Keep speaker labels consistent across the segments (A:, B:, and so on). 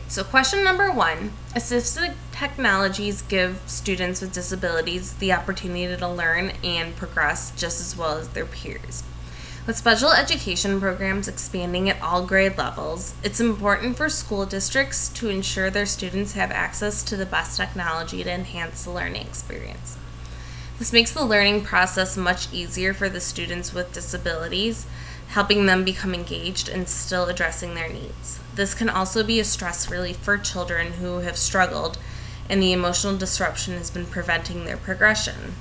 A: So question number 1, assistive technologies give students with disabilities the opportunity to learn and progress just as well as their peers. With special education programs expanding at all grade levels, it's important for school districts to ensure their students have access to the best technology to enhance the learning experience. This makes the learning process much easier for the students with disabilities, helping them become engaged and still addressing their needs. This can also be a stress relief for children who have struggled and the emotional disruption has been preventing their progression.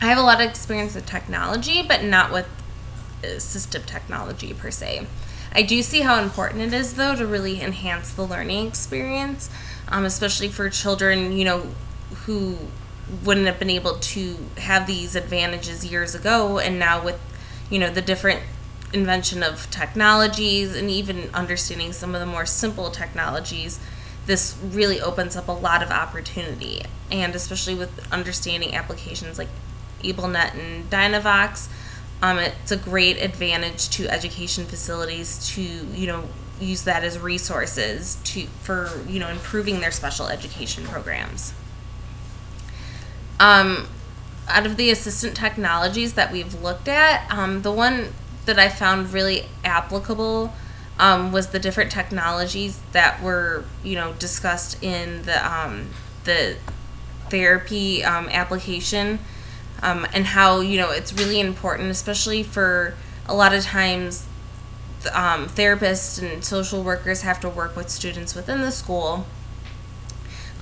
A: I have a lot of experience with technology, but not with assistive technology per se. I do see how important it is, though, to really enhance the learning experience, especially for children, who wouldn't have been able to have these advantages years ago, and now with, the different invention of technologies and even understanding some of the more simple technologies, this really opens up a lot of opportunity, and especially with understanding applications like AbleNet and Dynavox, it's a great advantage to education facilities to, use that as resources for improving their special education programs. Out of the assistant technologies that we've looked at, the one that I found really applicable was the different technologies that were, discussed in the therapy application, and how, it's really important, especially for a lot of times therapists and social workers have to work with students within the school.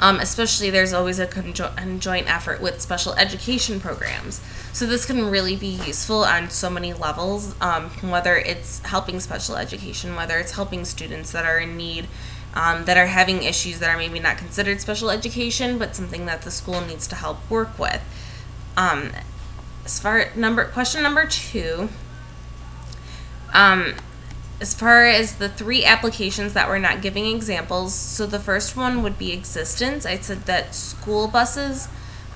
A: Especially there's always a conjoint effort with special education programs. So this can really be useful on so many levels, whether it's helping special education, whether it's helping students that are in need, that are having issues that are maybe not considered special education, but something that the school needs to help work with. Question number 2, as far as the 3 applications that we're not giving examples, so the first one would be existence. I said that school buses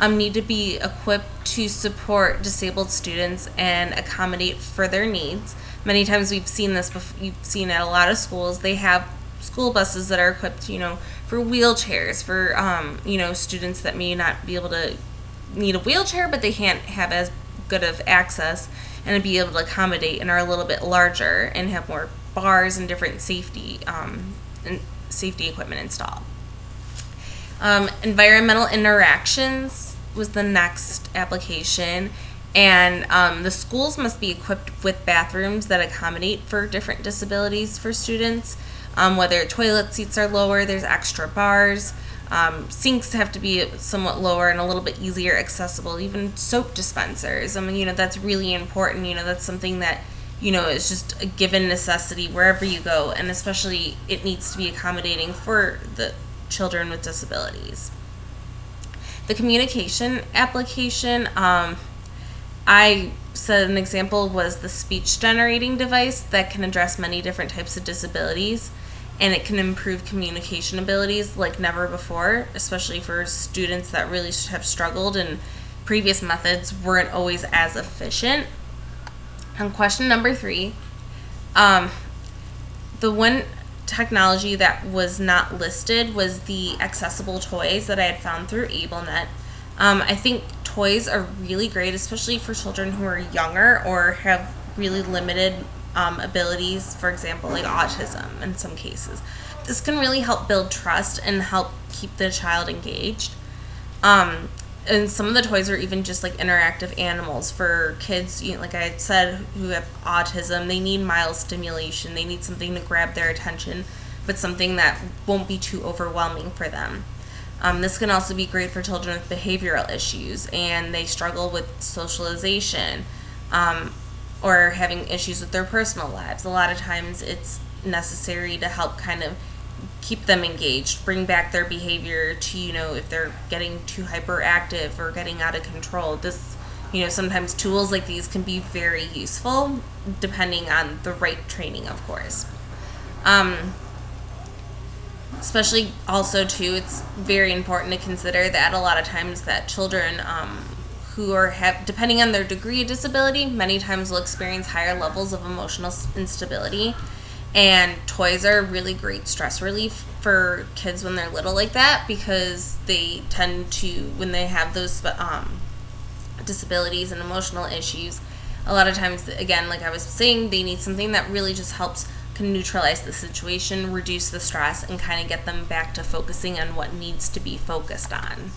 A: need to be equipped to support disabled students and accommodate for their needs. Many times we've seen this, you've seen at a lot of schools, they have school buses that are equipped, for wheelchairs, for, students that may not be able to need a wheelchair, but they can't have as good of access and be able to accommodate and are a little bit larger and have more bars and different safety equipment installed. Environmental interactions was the next application, and the schools must be equipped with bathrooms that accommodate for different disabilities for students, whether toilet seats are lower, there's extra bars. Sinks have to be somewhat lower and a little bit easier accessible, even soap dispensers. That's really important. That's something that, is just a given necessity wherever you go, and especially it needs to be accommodating for the children with disabilities. The communication application, I said an example was the speech generating device that can address many different types of disabilities, and it can improve communication abilities like never before, especially for students that really have struggled and previous methods weren't always as efficient. And question number 3, the one technology that was not listed was the accessible toys that I had found through AbleNet. I think toys are really great, especially for children who are younger or have really limited abilities, for example, like autism in some cases. This can really help build trust and help keep the child engaged. And some of the toys are even just like interactive animals for kids, like I had said, who have autism. They need mild stimulation. They need something to grab their attention, but something that won't be too overwhelming for them. This can also be great for children with behavioral issues and they struggle with socialization, or having issues with their personal lives. A lot of times it's necessary to help kind of keep them engaged, bring back their behavior to, if they're getting too hyperactive or getting out of control. This, sometimes tools like these can be very useful depending on the right training, of course. Especially also too, it's very important to consider that a lot of times that children who have, depending on their degree of disability, many times will experience higher levels of emotional instability. And toys are a really great stress relief for kids when they're little like that, because they tend to, when they have those disabilities and emotional issues, a lot of times, again, like I was saying, they need something that really just helps can neutralize the situation, reduce the stress, and kind of get them back to focusing on what needs to be focused on.